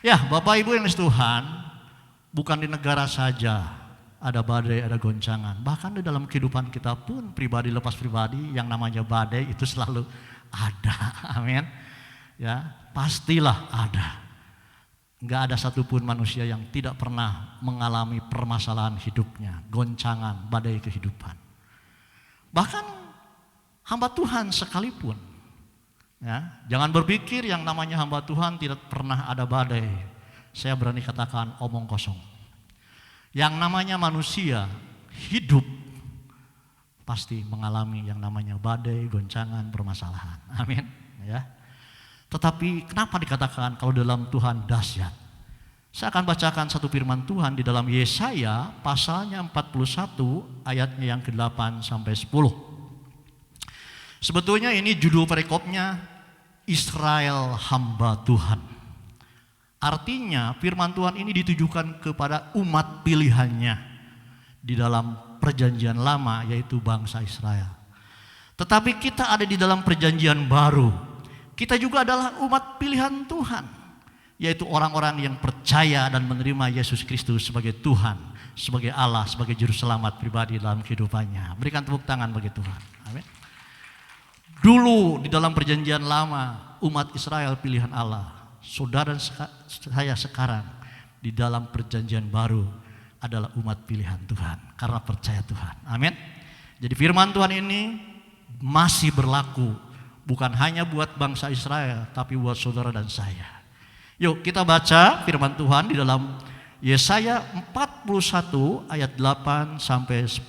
Ya, Bapak Ibu yang dikasihi Tuhan, bukan di negara saja ada badai, ada goncangan. Bahkan di dalam kehidupan kita pun pribadi lepas pribadi yang namanya badai itu selalu ada. Amin. Ya, pastilah ada. Enggak ada satupun manusia yang tidak pernah mengalami permasalahan hidupnya, goncangan, badai kehidupan. Bahkan hamba Tuhan sekalipun, ya, jangan berpikir yang namanya hamba Tuhan tidak pernah ada badai. Saya berani katakan omong kosong. Yang namanya manusia hidup pasti mengalami yang namanya badai, goncangan, permasalahan. Amin. Ya. Tetapi kenapa dikatakan kalau dalam Tuhan dahsyat? Saya akan bacakan satu firman Tuhan di dalam Yesaya pasalnya 41 ayatnya yang ke-8 sampai 10. Sebetulnya ini judul perikopnya Israel hamba Tuhan. Artinya firman Tuhan ini ditujukan kepada umat pilihannya di dalam perjanjian lama, yaitu bangsa Israel. Tetapi kita ada di dalam perjanjian baru. Kita juga adalah umat pilihan Tuhan, yaitu orang-orang yang percaya dan menerima Yesus Kristus sebagai Tuhan, sebagai Allah, sebagai juru selamat pribadi dalam kehidupannya. Berikan tepuk tangan bagi Tuhan. Amin. Dulu di dalam perjanjian lama, umat Israel pilihan Allah. Saudara saya sekarang di dalam perjanjian baru adalah umat pilihan Tuhan karena percaya Tuhan. Amin. Jadi firman Tuhan ini masih berlaku. Bukan hanya buat bangsa Israel, tapi buat saudara dan saya. Yuk kita baca firman Tuhan di dalam Yesaya 41 ayat 8 sampai 10.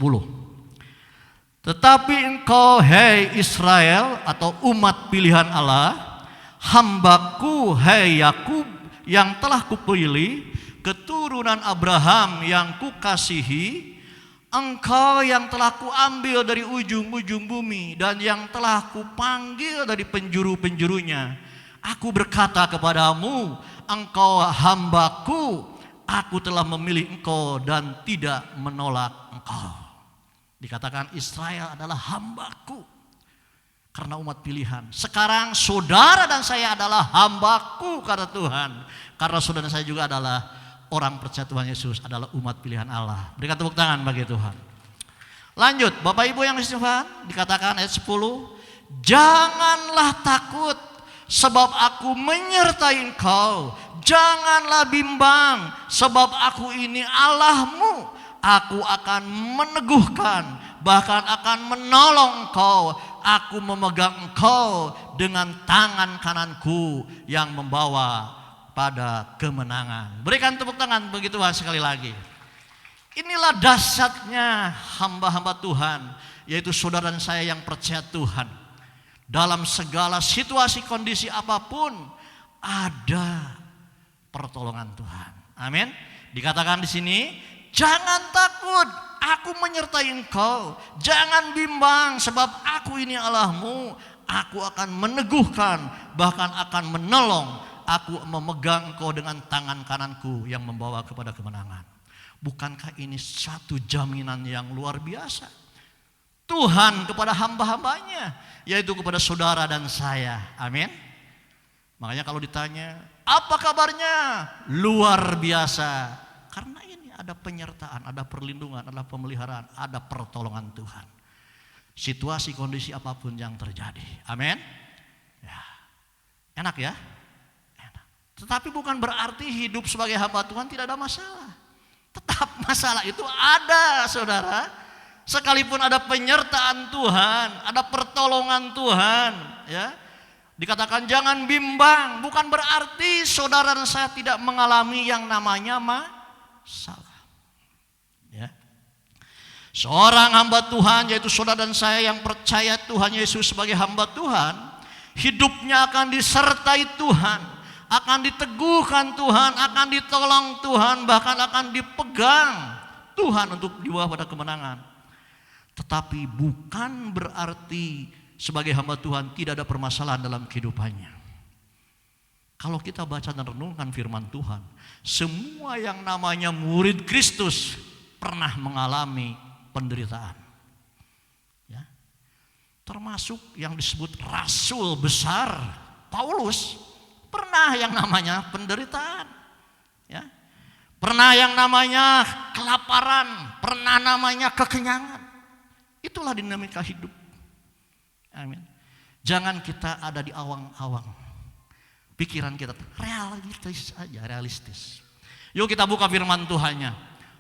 Tetapi engkau, hei Israel atau umat pilihan Allah, hambaku, hei Yakub yang telah kupilih, keturunan Abraham yang kukasihi, engkau yang telah kuambil dari ujung-ujung bumi dan yang telah kupanggil dari penjuru-penjurunya. Aku berkata kepadamu, engkau hambaku, aku telah memilih engkau dan tidak menolak engkau. Dikatakan Israel adalah hambaku karena umat pilihan. Sekarang saudara dan saya adalah hambaku kata Tuhan, karena saudara dan saya juga adalah orang percaya Tuhan Yesus, adalah umat pilihan Allah. Berikan tepuk tangan bagi Tuhan. Lanjut, Bapak Ibu yang dikasihi Tuhan, dikatakan ayat 10, janganlah takut sebab aku menyertai engkau. Janganlah bimbang sebab aku ini Allahmu. Aku akan meneguhkan, bahkan akan menolong engkau. Aku memegang engkau dengan tangan kananku yang membawa pada kemenangan. Berikan tepuk tangan bagi Tuhan sekali lagi. Inilah dahsyatnya hamba-hamba Tuhan, yaitu saudara dan saya yang percaya Tuhan. Dalam segala situasi kondisi apapun ada pertolongan Tuhan. Amin. Dikatakan di sini, jangan takut, aku menyertai engkau. Jangan bimbang sebab aku ini Allahmu. Aku akan meneguhkan, bahkan akan menolong. Aku memegang engkau dengan tangan kananku yang membawa kepada kemenangan. Bukankah ini satu jaminan yang luar biasa? Tuhan kepada hamba-hambanya, yaitu kepada saudara dan saya. Amin. Makanya kalau ditanya, apa kabarnya? Luar biasa. Karena ini ada penyertaan, ada perlindungan, ada pemeliharaan, ada pertolongan Tuhan. Situasi kondisi apapun yang terjadi. Amin. Ya. Enak ya? Tetapi bukan berarti hidup sebagai hamba Tuhan tidak ada masalah. Tetap masalah itu ada, saudara. Sekalipun ada penyertaan Tuhan, ada pertolongan Tuhan, ya. Dikatakan jangan bimbang, bukan berarti saudara dan saya tidak mengalami yang namanya masalah. Ya. Seorang hamba Tuhan, yaitu saudara dan saya yang percaya Tuhan Yesus sebagai hamba Tuhan, hidupnya akan disertai Tuhan, akan diteguhkan Tuhan, akan ditolong Tuhan, bahkan akan dipegang Tuhan untuk dibawa pada kemenangan. Tetapi bukan berarti sebagai hamba Tuhan tidak ada permasalahan dalam kehidupannya. Kalau kita baca dan renungkan firman Tuhan, semua yang namanya murid Kristus pernah mengalami penderitaan. Ya. Termasuk yang disebut rasul besar Paulus. Pernah yang namanya penderitaan. Ya. Pernah yang namanya kelaparan, pernah namanya kekenyangan. Itulah dinamika hidup. Amin. Jangan kita ada di awang-awang. Pikiran kita realistis aja, realistis. Yuk kita buka firman Tuhannya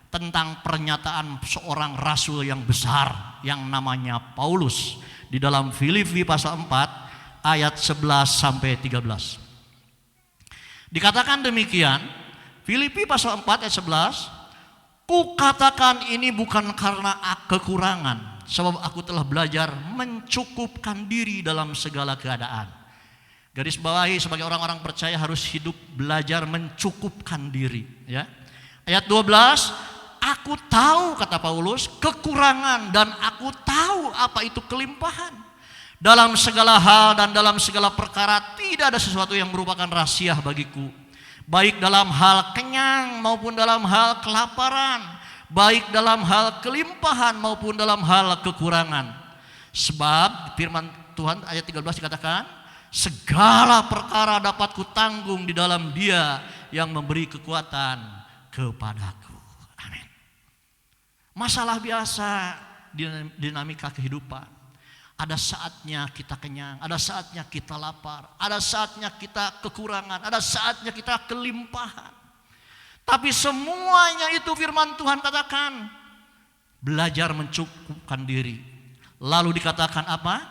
tentang pernyataan seorang rasul yang besar yang namanya Paulus di dalam Filipi pasal 4 ayat 11 sampai 13. Dikatakan demikian, Filipi pasal 4 ayat 11, kukatakan ini bukan karena kekurangan, sebab aku telah belajar mencukupkan diri dalam segala keadaan. Garis bawahi, sebagai orang-orang percaya harus hidup belajar mencukupkan diri. Ya. Ayat 12, aku tahu, kata Paulus, kekurangan dan aku tahu apa itu kelimpahan. Dalam segala hal dan dalam segala perkara tidak ada sesuatu yang merupakan rahasia bagiku. Baik dalam hal kenyang maupun dalam hal kelaparan, baik dalam hal kelimpahan maupun dalam hal kekurangan. Sebab firman Tuhan ayat 13 dikatakan, segala perkara dapat kutanggung di dalam Dia yang memberi kekuatan kepadaku. Amin. Masalah biasa, dinamika kehidupan. Ada saatnya kita kenyang, ada saatnya kita lapar, ada saatnya kita kekurangan, ada saatnya kita kelimpahan. Tapi semuanya itu firman Tuhan katakan, belajar mencukupkan diri. Lalu dikatakan apa?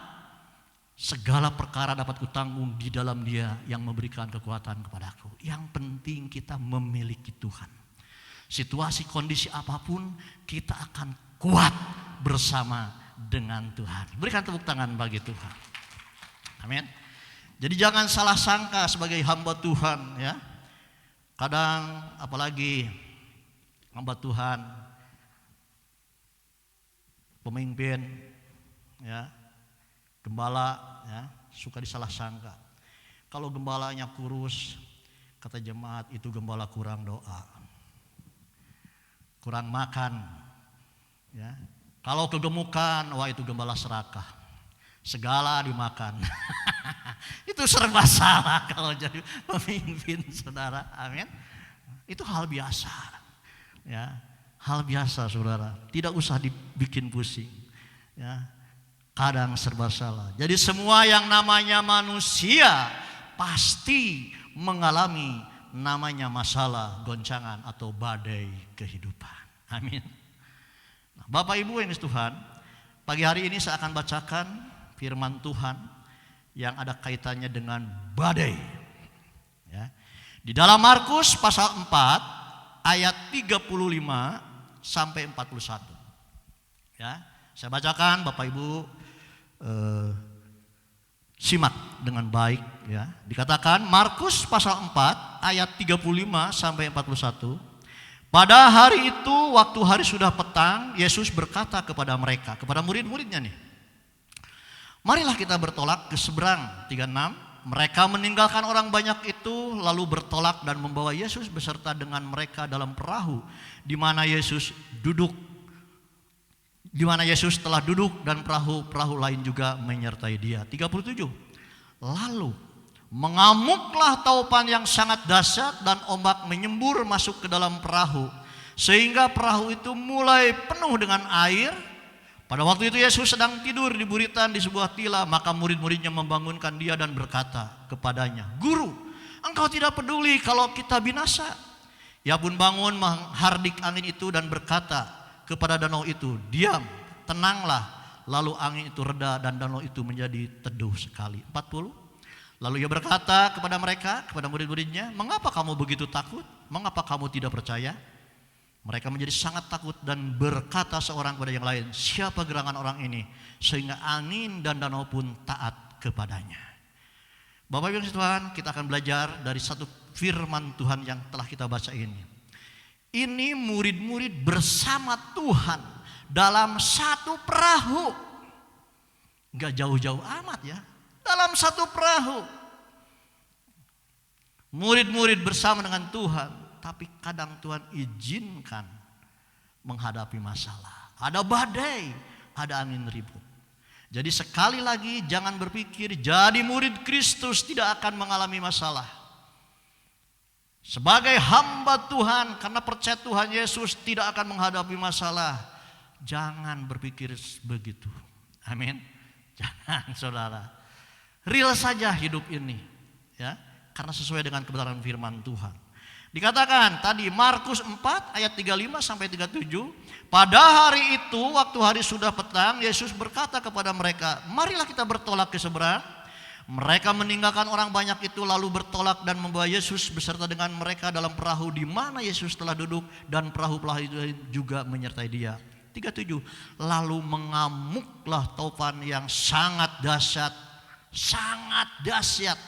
Segala perkara dapat kutanggung di dalam Dia yang memberikan kekuatan kepadaku. Yang penting kita memiliki Tuhan. Situasi kondisi apapun kita akan kuat bersama dengan Tuhan. Berikan tepuk tangan bagi Tuhan. Amin. Jadi jangan salah sangka sebagai hamba Tuhan, ya. Kadang apalagi hamba Tuhan, pemimpin, ya, gembala, ya, suka disalah sangka. Kalau gembalanya kurus, kata jemaat itu gembala kurang doa, kurang makan, ya. Kalau kegemukan, wah itu gembala serakah, segala dimakan. Itu serba salah kalau jadi pemimpin, saudara. Amin. Itu hal biasa, ya, hal biasa, saudara. Tidak usah dibikin pusing, ya. Kadang serba salah. Jadi semua yang namanya manusia pasti mengalami namanya masalah, goncangan atau badai kehidupan. Amin. Bapak Ibu yang Tuhan, pagi hari ini saya akan bacakan firman Tuhan yang ada kaitannya dengan badai. Ya. Di dalam Markus pasal 4 ayat 35 sampai 41. Ya, saya bacakan, Bapak Ibu simak dengan baik. Ya. Dikatakan Markus pasal 4 ayat 35 sampai 41. Pada hari itu, waktu hari sudah petang, Yesus berkata kepada mereka, kepada murid-muridnya nih, marilah kita bertolak ke seberang. 36, mereka meninggalkan orang banyak itu, lalu bertolak dan membawa Yesus beserta dengan mereka dalam perahu, di mana Yesus telah duduk dan perahu lain juga menyertai Dia. 37, lalu mengamuklah taupan yang sangat dahsyat dan ombak menyembur masuk ke dalam perahu sehingga perahu itu mulai penuh dengan air. Pada waktu itu Yesus sedang tidur di buritan di sebuah tila, maka murid-muridnya membangunkan Dia dan berkata kepadanya, Guru, engkau tidak peduli kalau kita binasa? Ia pun bangun menghardik angin itu dan berkata kepada danau itu, diam, tenanglah. Lalu angin itu reda dan danau itu menjadi teduh sekali. 40. Lalu Ia berkata kepada mereka, kepada murid-muridnya, mengapa kamu begitu takut? Mengapa kamu tidak percaya? Mereka menjadi sangat takut dan berkata seorang kepada yang lain, siapa gerangan orang ini sehingga angin dan danau pun taat kepadanya. Bapak Ibu Tuhan, kita akan belajar dari satu firman Tuhan yang telah kita baca ini. Ini murid-murid bersama Tuhan dalam satu perahu. Gak jauh-jauh amat ya. Dalam satu perahu. Murid-murid bersama dengan Tuhan. Tapi kadang Tuhan izinkan menghadapi masalah. Ada badai, ada angin ribut. Jadi sekali lagi jangan berpikir jadi murid Kristus tidak akan mengalami masalah. Sebagai hamba Tuhan, karena percaya Tuhan Yesus tidak akan menghadapi masalah, jangan berpikir begitu. Amin. Jangan, saudara. Real saja hidup ini, ya, karena sesuai dengan kebenaran firman Tuhan. Dikatakan tadi Markus 4 ayat 35 sampai 37, pada hari itu waktu hari sudah petang, Yesus berkata kepada mereka, marilah kita bertolak ke seberang. Mereka meninggalkan orang banyak itu lalu bertolak dan membawa Yesus beserta dengan mereka dalam perahu di mana Yesus telah duduk, dan perahu-perahu itu juga menyertai dia. 37, lalu mengamuklah topan yang sangat dahsyat, sangat dahsyat.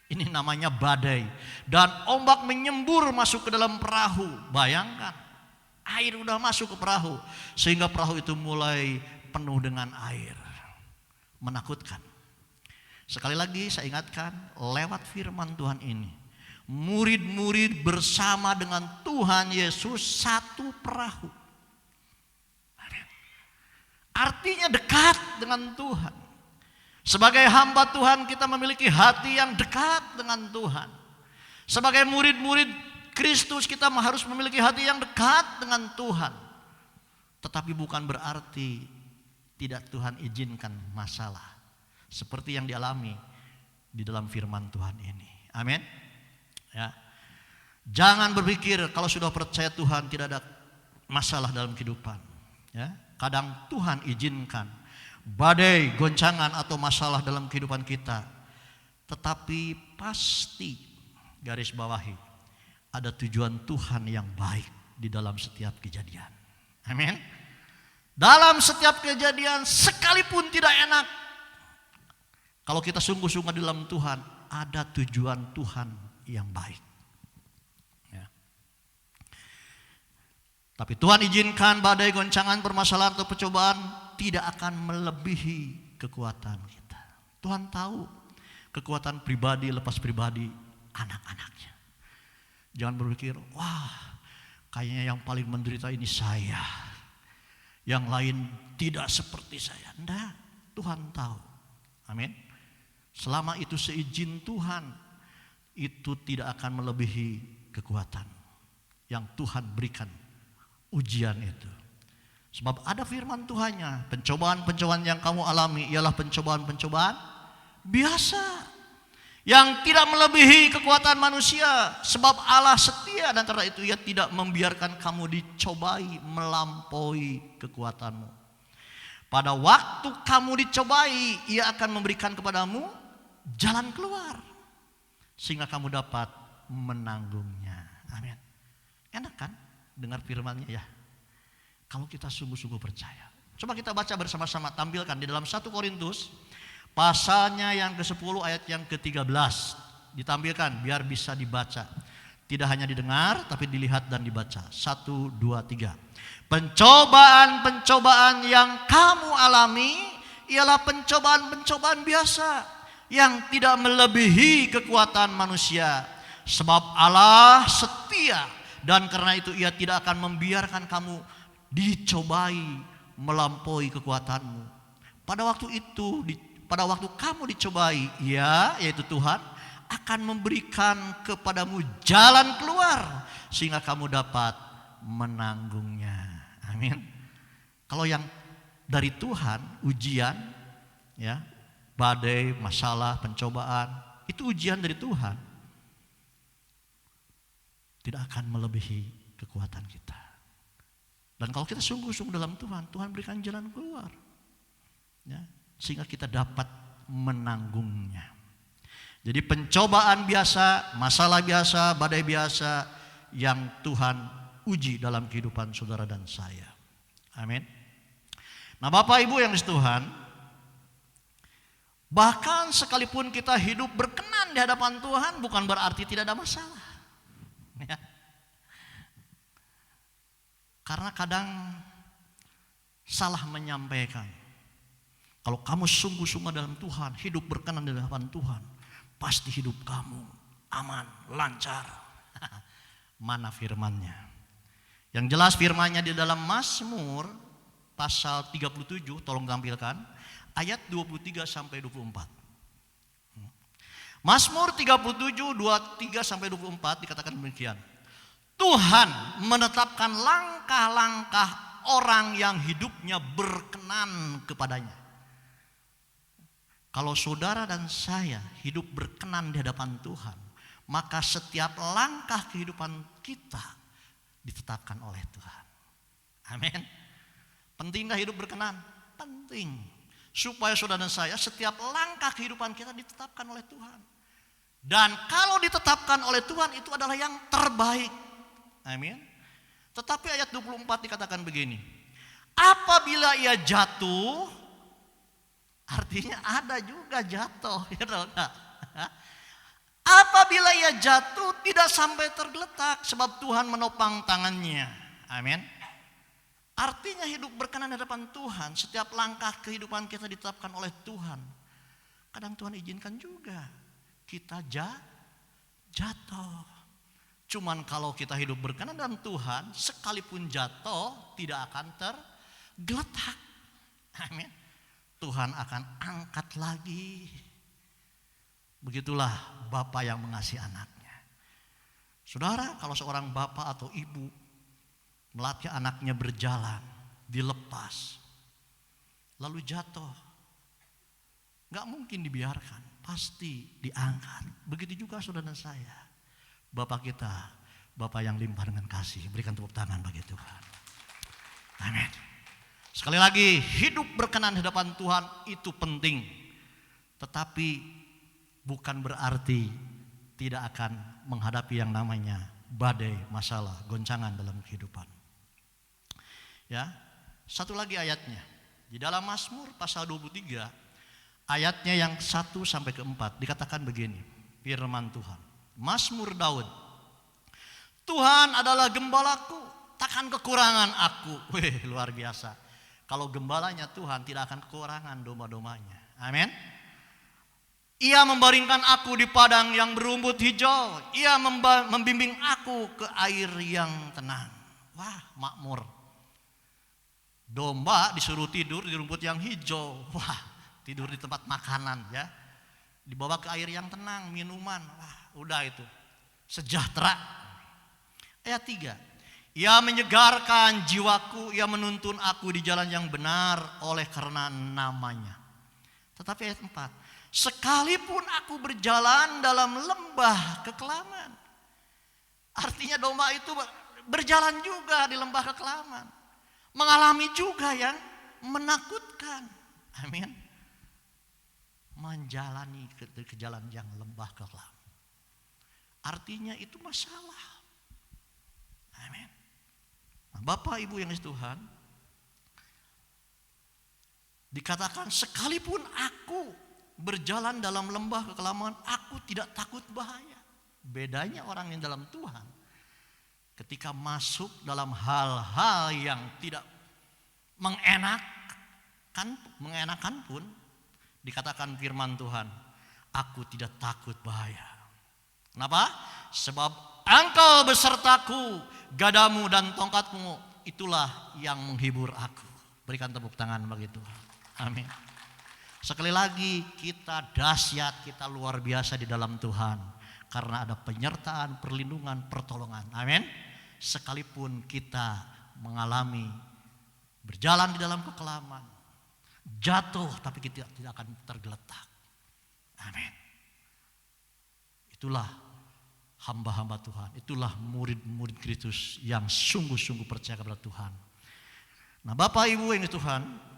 Ini namanya badai. Dan ombak menyembur masuk ke dalam perahu. Bayangkan, air udah masuk ke perahu, sehingga perahu itu mulai penuh dengan air. Menakutkan. Sekali lagi saya ingatkan, lewat firman Tuhan ini, murid-murid bersama dengan Tuhan Yesus satu perahu. Artinya dekat dengan Tuhan. Sebagai hamba Tuhan kita memiliki hati yang dekat dengan Tuhan. Sebagai murid-murid Kristus kita harus memiliki hati yang dekat dengan Tuhan. Tetapi bukan berarti tidak Tuhan izinkan masalah seperti yang dialami di dalam firman Tuhan ini. Amin. Ya. Jangan berpikir kalau sudah percaya Tuhan tidak ada masalah dalam kehidupan. Ya. Kadang Tuhan izinkan badai, goncangan atau masalah dalam kehidupan kita. Tetapi pasti garis bawahi ada tujuan Tuhan yang baik di dalam setiap kejadian. Amin. Dalam setiap kejadian sekalipun tidak enak, kalau kita sungguh-sungguh di dalam Tuhan, ada tujuan Tuhan yang baik. Ya. Tapi Tuhan izinkan badai, goncangan, permasalahan atau percobaan tidak akan melebihi kekuatan kita. Tuhan tahu kekuatan pribadi lepas pribadi anak-anaknya. Jangan berpikir, wah kayaknya yang paling menderita ini saya, yang lain tidak seperti saya. Enggak, Tuhan tahu. Amin. Selama itu seizin Tuhan, itu tidak akan melebihi kekuatan yang Tuhan berikan ujian itu. Sebab ada firman Tuhannya, pencobaan-pencobaan yang kamu alami ialah pencobaan-pencobaan biasa yang tidak melebihi kekuatan manusia. Sebab Allah setia dan karena itu Ia tidak membiarkan kamu dicobai melampaui kekuatanmu. Pada waktu kamu dicobai, Ia akan memberikan kepadamu jalan keluar sehingga kamu dapat menanggungnya. Amin. Enak kan dengar firman-Nya ya? Kalau kita sungguh-sungguh percaya. Coba kita baca bersama-sama, tampilkan di dalam 1 Korintus pasalnya yang ke-10 ayat yang ke-13. Ditampilkan biar bisa dibaca. Tidak hanya didengar tapi dilihat dan dibaca. 1, 2, 3. Pencobaan-pencobaan yang kamu alami ialah pencobaan-pencobaan biasa yang tidak melebihi kekuatan manusia. Sebab Allah setia dan karena itu Ia tidak akan membiarkan kamu dicobai melampaui kekuatanmu. Pada waktu itu, pada waktu kamu dicobai, Ia, yaitu Tuhan, akan memberikan kepadamu jalan keluar sehingga kamu dapat menanggungnya. Amin. Kalau yang dari Tuhan, ujian, ya, badai, masalah, pencobaan, itu ujian dari Tuhan. Tidak akan melebihi kekuatan kita. Dan kalau kita sungguh-sungguh dalam Tuhan, Tuhan berikan jalan keluar. Ya, sehingga kita dapat menanggungnya. Jadi pencobaan biasa, masalah biasa, badai biasa yang Tuhan uji dalam kehidupan saudara dan saya. Amin. Nah Bapak Ibu yang di Tuhan, bahkan sekalipun kita hidup berkenan di hadapan Tuhan bukan berarti tidak ada masalah. Ya. Karena kadang salah menyampaikan. Kalau kamu sungguh-sungguh dalam Tuhan, hidup berkenan di hadapan Tuhan, pasti hidup kamu aman, lancar. Mana firman-Nya? Yang jelas firman-Nya di dalam Mazmur pasal 37, tolong tampilkan, ayat 23 sampai 24. Mazmur 37, 23 sampai 24 dikatakan demikian. Tuhan menetapkan langkah-langkah orang yang hidupnya berkenan kepadanya. Kalau saudara dan saya hidup berkenan di hadapan Tuhan, maka setiap langkah kehidupan kita ditetapkan oleh Tuhan. Amin. Pentingkah hidup berkenan? Penting. Supaya saudara dan saya setiap langkah kehidupan kita ditetapkan oleh Tuhan. Dan kalau ditetapkan oleh Tuhan itu adalah yang terbaik. Amin. Tetapi ayat 24 dikatakan begini. Apabila ia jatuh, artinya ada juga jatuh. Ya, apabila ia jatuh tidak sampai tergeletak sebab Tuhan menopang tangannya. Amin. Artinya hidup berkenan di hadapan Tuhan. Setiap langkah kehidupan kita ditetapkan oleh Tuhan. Kadang Tuhan izinkan juga kita jatuh. Cuman kalau kita hidup berkenan dengan Tuhan, sekalipun jatuh tidak akan tergeletak. Amin. Tuhan akan angkat lagi. Begitulah Bapa yang mengasihi anaknya. Saudara, kalau seorang bapak atau ibu melatih anaknya berjalan, dilepas, lalu jatuh, gak mungkin dibiarkan, pasti diangkat. Begitu juga saudara dan saya. Bapak kita, Bapak yang limpah dengan kasih. Berikan tepuk tangan bagi Tuhan. Amin. Sekali lagi, hidup berkenan di hadapan Tuhan itu penting. Tetapi bukan berarti tidak akan menghadapi yang namanya badai, masalah, goncangan dalam kehidupan. Ya, satu lagi ayatnya. Di dalam Mazmur pasal 23, ayatnya yang 1 sampai ke 4 dikatakan begini, firman Tuhan. Mazmur Daud. Tuhan adalah gembalaku, takkan kekurangan aku. Wih, luar biasa. Kalau gembalanya Tuhan tidak akan kekurangan domba-dombanya. Amin. Ia membaringkan aku di padang yang berumput hijau. Ia membimbing aku ke air yang tenang. Wah, makmur. Domba disuruh tidur di rumput yang hijau. Wah, tidur di tempat makanan ya. Dibawa ke air yang tenang, minuman. Wah, udah itu. Sejahtera. Ayat 3. Ia menyegarkan jiwaku, ia menuntun aku di jalan yang benar oleh karena namanya. Tetapi ayat 4. Sekalipun aku berjalan dalam lembah kekelaman. Artinya domba itu berjalan juga di lembah kekelaman. Mengalami juga yang menakutkan. Amin. Menjalani ke jalan yang lembah kekelaman. Artinya itu masalah. Amin. Nah, Bapak Ibu yang dikasihi Tuhan, dikatakan sekalipun aku berjalan dalam lembah kekelaman, aku tidak takut bahaya. Bedanya orang yang dalam Tuhan, ketika masuk dalam hal-hal yang tidak mengenakan pun, dikatakan firman Tuhan, aku tidak takut bahaya. Kenapa? Sebab engkau besertaku, gadamu dan tongkatmu, itulah yang menghibur aku. Berikan tepuk tangan bagi Tuhan. Amin. Sekali lagi, kita dahsyat, kita luar biasa di dalam Tuhan. Karena ada penyertaan, perlindungan, pertolongan. Amin. Sekalipun kita mengalami berjalan di dalam kekelaman, jatuh tapi kita tidak akan tergeletak. Amin. Itulah hamba-hamba Tuhan. Itulah murid-murid Kristus yang sungguh-sungguh percaya kepada Tuhan. Nah, Bapak Ibu yang Tuhan,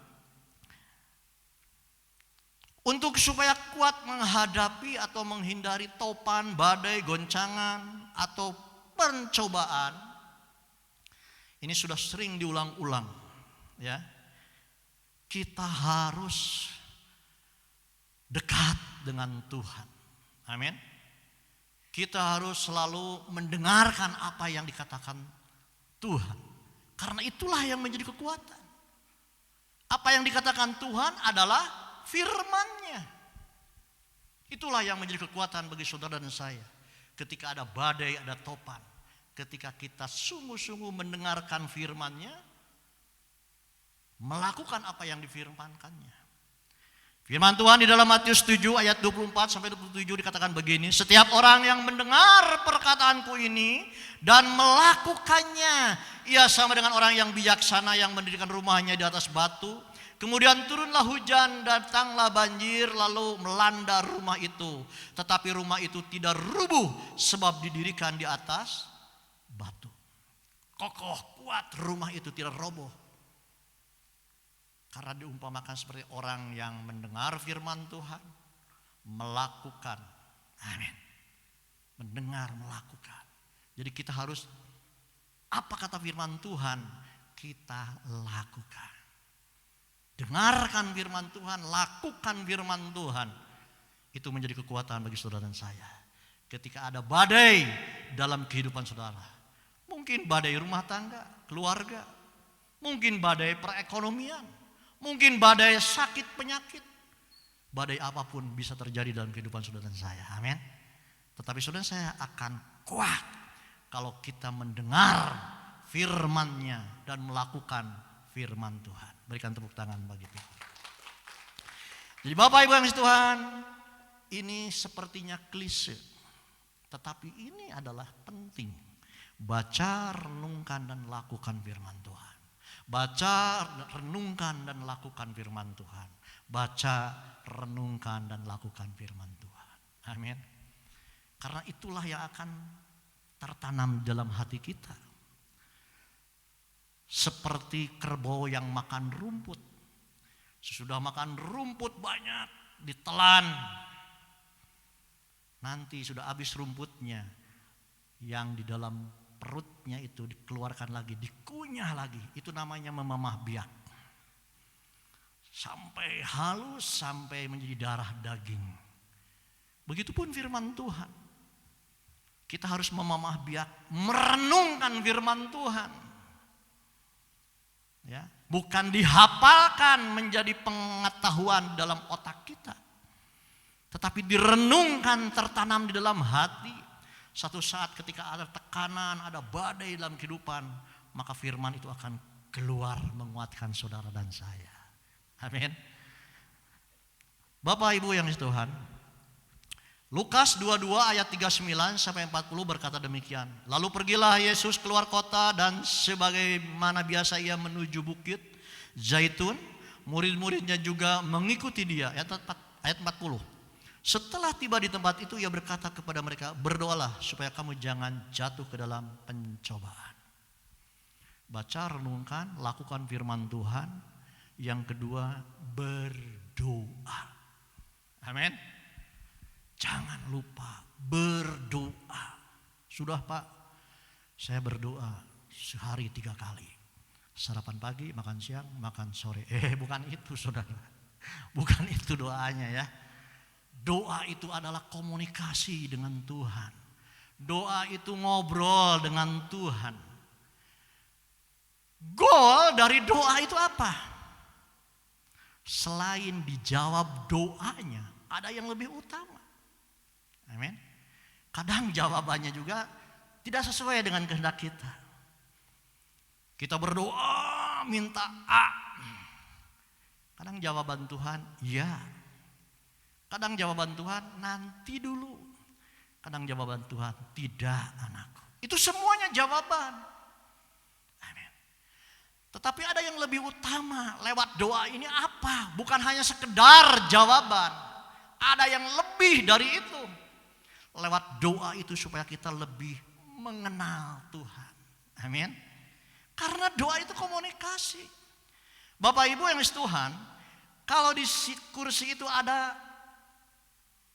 untuk supaya kuat menghadapi atau menghindari topan, badai, goncangan atau pencobaan, ini sudah sering diulang-ulang, ya. Kita harus dekat dengan Tuhan. Amin. Kita harus selalu mendengarkan apa yang dikatakan Tuhan. Karena itulah yang menjadi kekuatan. Apa yang dikatakan Tuhan adalah firman-Nya. Itulah yang menjadi kekuatan bagi saudara dan saya. Ketika ada badai, ada topan. Ketika kita sungguh-sungguh mendengarkan firman-Nya, melakukan apa yang difirmankannya. Firman Tuhan di dalam Matius 7 ayat 24 sampai 27 dikatakan begini, setiap orang yang mendengar perkataanku ini dan melakukannya, ia sama dengan orang yang bijaksana yang mendirikan rumahnya di atas batu. Kemudian turunlah hujan, datanglah banjir, lalu melanda rumah itu. Tetapi rumah itu tidak rubuh sebab didirikan di atas batu. Kokoh, kuat, rumah itu tidak roboh. Karena diumpamakan seperti orang yang mendengar firman Tuhan, melakukan. Amin. Mendengar, melakukan. Jadi kita harus, apa kata firman Tuhan, kita lakukan. Dengarkan firman Tuhan, lakukan firman Tuhan. Itu menjadi kekuatan bagi saudara dan saya. Ketika ada badai dalam kehidupan saudara. Mungkin badai rumah tangga, keluarga. Mungkin badai perekonomian. Mungkin badai sakit penyakit. Badai apapun bisa terjadi dalam kehidupan saudara dan saya. Amin. Tetapi saudara saya akan kuat kalau kita mendengar firman-Nya dan melakukan firman Tuhan. Berikan tepuk tangan bagi Tuhan. Jadi Bapak Ibu yang dikasihi Tuhan, ini sepertinya klise. Tetapi ini adalah penting. Baca, renungkan dan lakukan firman Tuhan. Baca, renungkan dan lakukan firman Tuhan. Baca, renungkan dan lakukan firman Tuhan. Amin. Karena itulah yang akan tertanam dalam hati kita. Seperti kerbau yang makan rumput. Sesudah makan rumput banyak, ditelan. Nanti sudah habis rumputnya. Yang di dalam perutnya itu dikeluarkan lagi, dikunyah lagi. Itu namanya memamah biak. Sampai halus, sampai menjadi darah daging. Begitupun firman Tuhan. Kita harus memamah biak, merenungkan firman Tuhan. Ya, bukan dihafalkan menjadi pengetahuan dalam otak kita. Tetapi direnungkan, tertanam di dalam hati. Satu saat ketika ada tekanan, ada badai dalam kehidupan, maka firman itu akan keluar menguatkan saudara dan saya. Amin. Bapak Ibu yang dikasihi Tuhan, Lukas 22 ayat 39 sampai 40 berkata demikian. Lalu pergilah Yesus keluar kota dan sebagaimana biasa ia menuju bukit Zaitun, murid-muridnya juga mengikuti dia. Ayat 40. Setelah tiba di tempat itu ia berkata kepada mereka, berdoalah supaya kamu jangan jatuh ke dalam pencobaan. Baca, renungkan, lakukan firman Tuhan. Yang kedua, berdoa. Amin. Jangan lupa berdoa. Sudah Pak, saya berdoa sehari 3 kali. Sarapan pagi, makan siang, makan sore. Bukan itu saudara. Bukan itu doanya ya. Doa itu adalah komunikasi dengan Tuhan. Doa itu ngobrol dengan Tuhan. Goal dari doa itu apa? Selain dijawab doanya, ada yang lebih utama. Amin. Kadang jawabannya juga tidak sesuai dengan kehendak kita. Kita berdoa minta A. Kadang jawaban Tuhan, ya. Kadang jawaban Tuhan, nanti dulu. Kadang jawaban Tuhan, tidak anakku. Itu semuanya jawaban. Amin. Tetapi ada yang lebih utama lewat doa ini apa? Bukan hanya sekedar jawaban. Ada yang lebih dari itu. Lewat doa itu supaya kita lebih mengenal Tuhan. Amin. Karena doa itu komunikasi. Bapak Ibu yang dikasihi Tuhan, kalau di kursi itu ada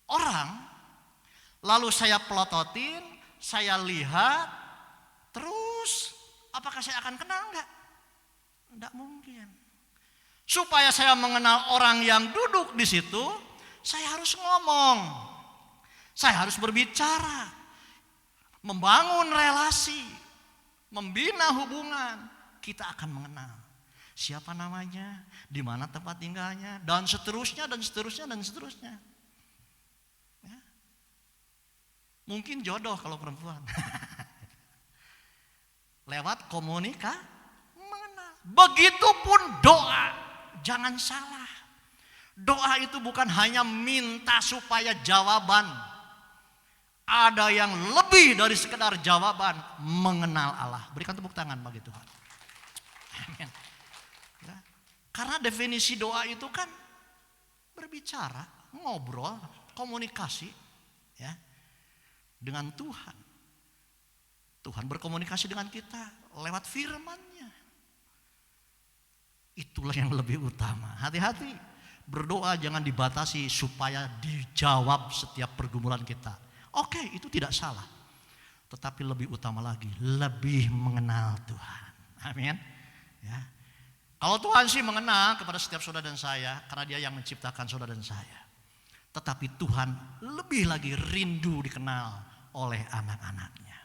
orang, lalu saya pelototin, saya lihat, terus apakah saya akan kenal enggak? Enggak mungkin. Supaya saya mengenal orang yang duduk di situ, saya harus ngomong. Saya harus berbicara. Membangun relasi, membina hubungan, kita akan mengenal siapa namanya, di mana tempat tinggalnya, dan seterusnya dan seterusnya dan seterusnya. Ya. Mungkin jodoh kalau perempuan. Lewat mengenal. Begitupun doa, jangan salah. Doa itu bukan hanya minta supaya jawaban. Ada yang lebih dari sekedar jawaban, mengenal Allah. Berikan tepuk tangan bagi Tuhan. Amin. Ya. Karena definisi doa itu kan berbicara, ngobrol, komunikasi ya, dengan Tuhan. Tuhan berkomunikasi dengan kita lewat firman-Nya. Itulah yang lebih utama. Hati-hati, berdoa jangan dibatasi supaya dijawab setiap pergumulan kita. Oke, itu tidak salah. Tetapi lebih utama lagi, lebih mengenal Tuhan. Amin. Ya. Kalau Tuhan sih mengenal kepada setiap saudara dan saya, karena Dia yang menciptakan saudara dan saya. Tetapi Tuhan lebih lagi rindu dikenal oleh anak-anaknya.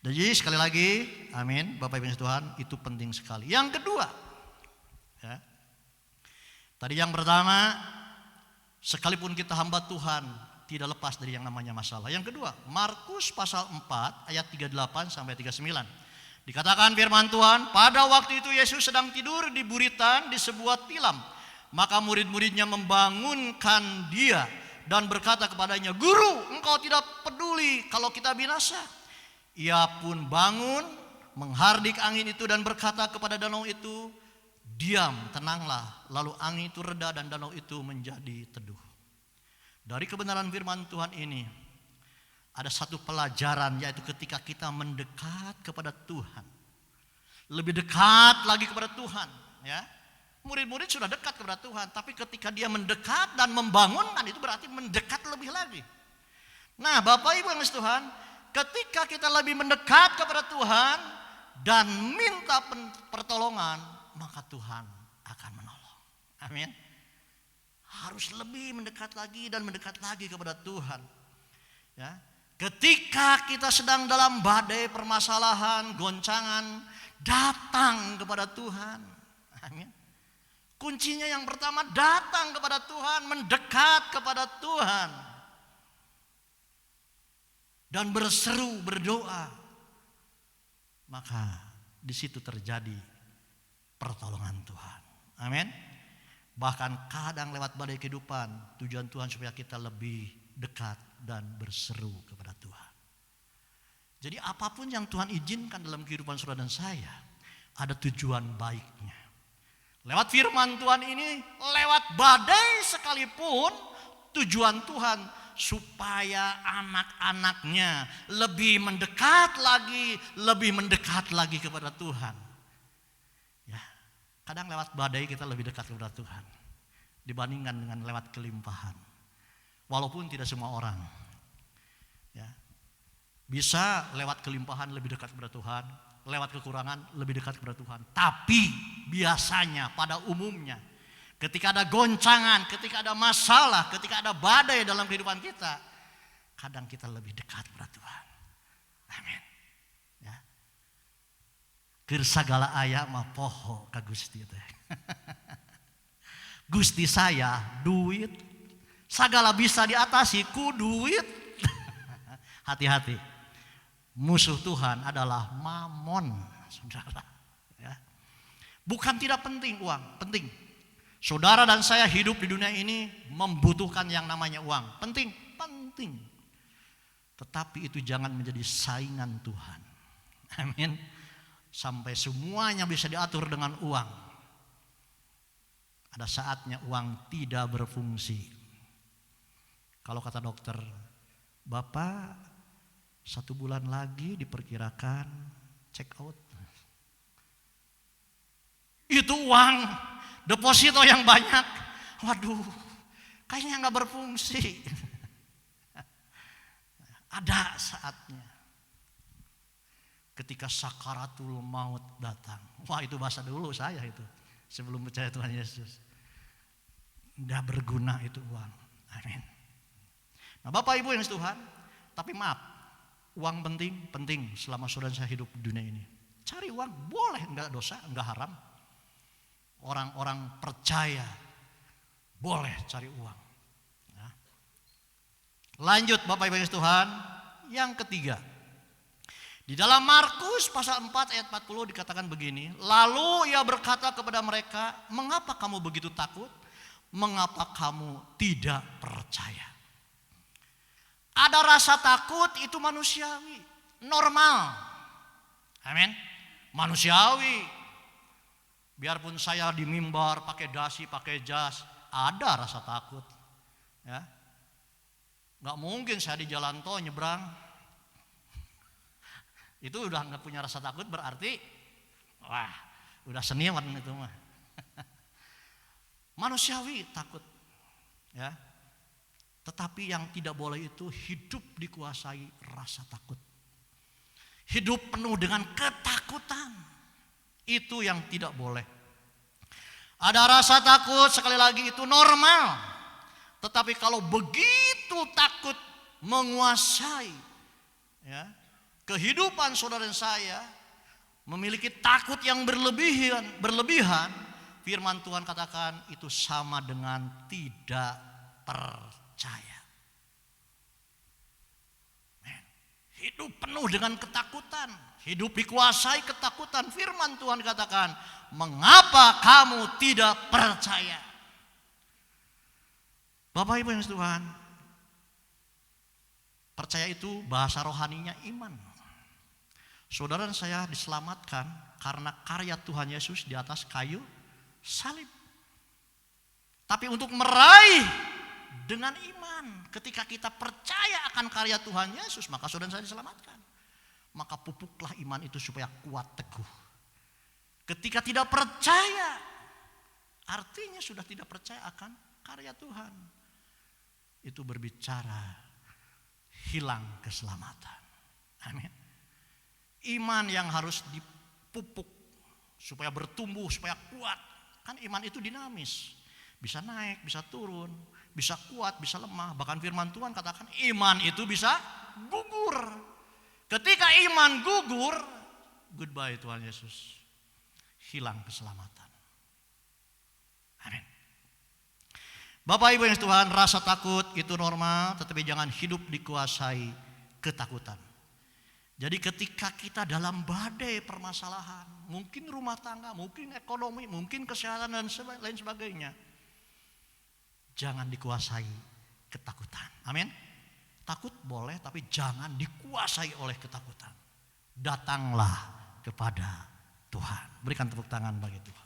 Jadi sekali lagi, amin, Bapak Ibu Tuhan, itu penting sekali. Yang kedua, ya, tadi yang pertama, sekalipun kita hamba Tuhan, tidak lepas dari yang namanya masalah. Yang kedua, Markus pasal 4 ayat 38 sampai 39. Dikatakan firman Tuhan, pada waktu itu Yesus sedang tidur di buritan di sebuah tilam. Maka murid-muridnya membangunkan Dia dan berkata kepadanya, "Guru, engkau tidak peduli kalau kita binasa." Ia pun bangun, menghardik angin itu dan berkata kepada danau itu, "Diam, tenanglah." Lalu angin itu reda dan danau itu menjadi teduh. Dari kebenaran firman Tuhan ini ada satu pelajaran, yaitu ketika kita mendekat kepada Tuhan, lebih dekat lagi kepada Tuhan, ya. Murid-murid sudah dekat kepada Tuhan, tapi ketika dia mendekat dan membangunkan, itu berarti mendekat lebih lagi. Nah, Bapak Ibu yang dikasihi Tuhan, ketika kita lebih mendekat kepada Tuhan dan minta pertolongan, maka Tuhan akan menolong. Amin. Harus lebih mendekat lagi dan mendekat lagi kepada Tuhan. Ya. Ketika kita sedang dalam badai permasalahan, goncangan, datang kepada Tuhan. Amin. Kuncinya yang pertama, datang kepada Tuhan, mendekat kepada Tuhan. Dan berseru, berdoa. Maka di situ terjadi pertolongan Tuhan. Amin. Bahkan kadang lewat badai kehidupan, tujuan Tuhan supaya kita lebih dekat dan berseru kepada Tuhan. Jadi apapun yang Tuhan izinkan dalam kehidupan saudara dan saya, ada tujuan baiknya. Lewat firman Tuhan ini, lewat badai sekalipun, tujuan Tuhan supaya anak-anaknya lebih mendekat lagi kepada Tuhan. Kadang lewat badai kita lebih dekat kepada Tuhan dibandingkan dengan lewat kelimpahan. Walaupun tidak semua orang, ya, bisa lewat kelimpahan lebih dekat kepada Tuhan, lewat kekurangan lebih dekat kepada Tuhan. Tapi biasanya pada umumnya ketika ada goncangan, ketika ada masalah, ketika ada badai dalam kehidupan kita, kadang kita lebih dekat kepada Tuhan. Amin. Keur sagala aya mah poho ka Gusti teh. Gusti saya duit. Sagala bisa diatasi ku duit. Hati-hati. Musuh Tuhan adalah mamon, saudara. Ya. Bukan tidak penting uang, penting. Saudara dan saya hidup di dunia ini membutuhkan yang namanya uang. Penting, penting. Tetapi itu jangan menjadi saingan Tuhan. Amin. Sampai semuanya bisa diatur dengan uang. Ada saatnya uang tidak berfungsi. Kalau kata dokter, Bapak 1 bulan lagi diperkirakan check out. Itu uang deposito yang banyak. Waduh, kayaknya gak berfungsi. Ada saatnya ketika sakaratul maut datang. Wah, itu bahasa dulu saya itu. Sebelum percaya Tuhan Yesus. Tidak berguna itu uang. Amin. Nah, Bapak Ibu yang dikasihi Tuhan, tapi maaf, uang penting selama saudara saya hidup di dunia ini. Cari uang boleh, enggak dosa, enggak haram. Orang-orang percaya boleh cari uang. Nah. Lanjut Bapak Ibu yang dikasihi Tuhan, yang ketiga. Di dalam Markus pasal 4 ayat 40 dikatakan begini, lalu ia berkata kepada mereka, "Mengapa kamu begitu takut? Mengapa kamu tidak percaya? Ada rasa takut, itu manusiawi, normal. Amin. Manusiawi. Biarpun saya di mimbar pakai dasi, pakai jas, ada rasa takut. Ya. Gak mungkin saya di jalan tol nyebrang. Itu udah gak punya rasa takut, berarti wah, udah seniman itu mah. Manusiawi takut. Ya. Tetapi yang tidak boleh itu hidup dikuasai rasa takut. Hidup penuh dengan ketakutan. Itu yang tidak boleh. Ada rasa takut, sekali lagi itu normal. Tetapi kalau begitu takut menguasai ya, kehidupan saudara dan saya, memiliki takut yang berlebihan, firman Tuhan katakan itu sama dengan tidak percaya. Hidup penuh dengan ketakutan, hidup dikuasai ketakutan. Firman Tuhan katakan, mengapa kamu tidak percaya? Bapak Ibu yang Tuhan, percaya itu bahasa rohaninya iman. Saudara dan saya diselamatkan karena karya Tuhan Yesus di atas kayu salib. Tapi untuk meraih dengan iman, ketika kita percaya akan karya Tuhan Yesus, maka saudara dan saya diselamatkan. Maka pupuklah iman itu supaya kuat teguh. Ketika tidak percaya, artinya sudah tidak percaya akan karya Tuhan. Itu berbicara hilang keselamatan. Amin. Iman yang harus dipupuk supaya bertumbuh, supaya kuat. Kan iman itu dinamis. Bisa naik, bisa turun, bisa kuat, bisa lemah. Bahkan firman Tuhan katakan iman itu bisa gugur. Ketika iman gugur, goodbye Tuhan Yesus. Hilang keselamatan. Amin. Bapak Ibu yang Tuhan, rasa takut itu normal, tetapi jangan hidup dikuasai ketakutan. Jadi ketika kita dalam badai permasalahan, mungkin rumah tangga, mungkin ekonomi, mungkin kesehatan dan lain sebagainya, jangan dikuasai ketakutan. Amin. Takut boleh, tapi jangan dikuasai oleh ketakutan. Datanglah kepada Tuhan. Berikan tepuk tangan bagi Tuhan.